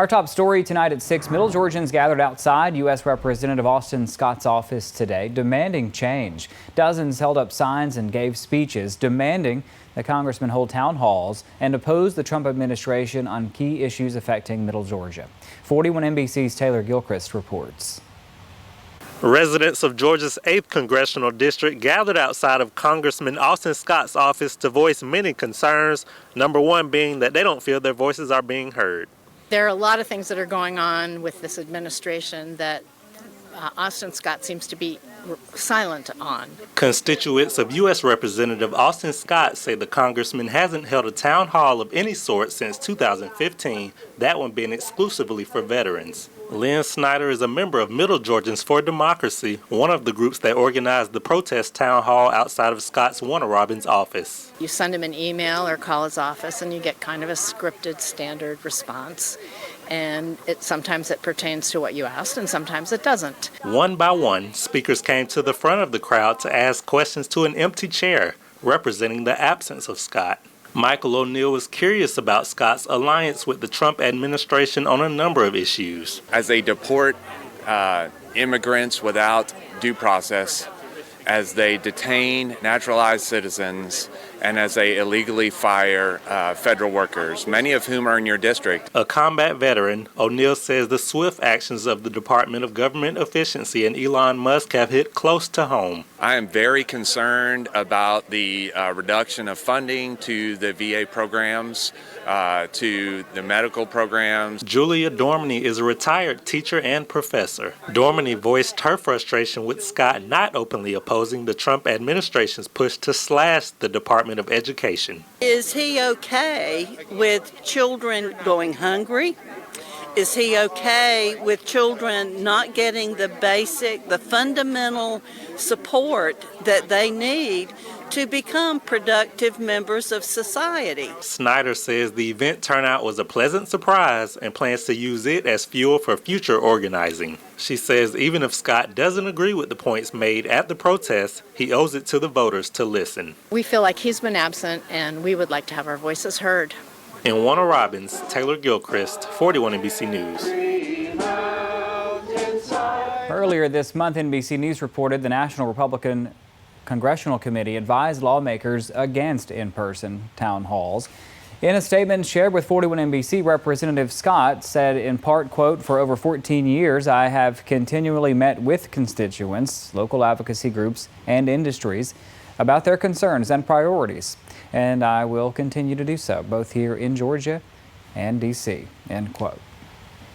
Our top story tonight at 6, Middle Georgians gathered outside U.S. Representative Austin Scott's office today, demanding change. Dozens held up signs and gave speeches demanding that Congressmen hold town halls and oppose the Trump administration on key issues affecting Middle Georgia. 41 NBC's Taylor Gilchrist reports. Residents of Georgia's 8th Congressional District gathered outside of Congressman Austin Scott's office to voice many concerns, number one being that they don't feel their voices are being heard. There are a lot of things that are going on with this administration that Austin Scott seems to be silent on. Constituents of U.S. Representative Austin Scott say the congressman hasn't held a town hall of any sort since 2015, that one being exclusively for veterans. Lynn Snyder is a member of Middle Georgians for Democracy, one of the groups that organized the protest town hall outside of Scott's Warner Robins office. You send him an email or call his office and you get kind of a scripted standard response. And sometimes it pertains to what you asked and sometimes it doesn't. One by one, speakers came to the front of the crowd to ask questions to an empty chair, representing the absence of Scott. Michael O'Neill was curious about Scott's alliance with the Trump administration on a number of issues. As they deport immigrants without due process, as they detain naturalized citizens, and as they illegally fire federal workers, many of whom are in your district. A combat veteran, O'Neill says the swift actions of the Department of Government Efficiency and Elon Musk have hit close to home. I am very concerned about the reduction of funding to the VA programs, to the medical programs. Julia Dormany is a retired teacher and professor. Dormany voiced her frustration with Scott not openly opposing the Trump administration's push to slash the Department of Education. Is he okay with children going hungry? Is he okay with children not getting the fundamental support that they need to become productive members of society? Snyder says the event turnout was a pleasant surprise and plans to use it as fuel for future organizing. She says even if Scott doesn't agree with the points made at the protest, he owes it to the voters to listen. We feel like he's been absent and we would like to have our voices heard. In Warner Robins, Taylor Gilchrist, 41 NBC News. Earlier this month, NBC News reported the National Republican Congressional Committee advised lawmakers against in-person town halls. In a statement shared with 41 NBC, Representative Scott said in part, quote, "For over 14 years, I have continually met with constituents, local advocacy groups, and industries about their concerns and priorities, and I will continue to do so, both here in Georgia and D.C., end quote.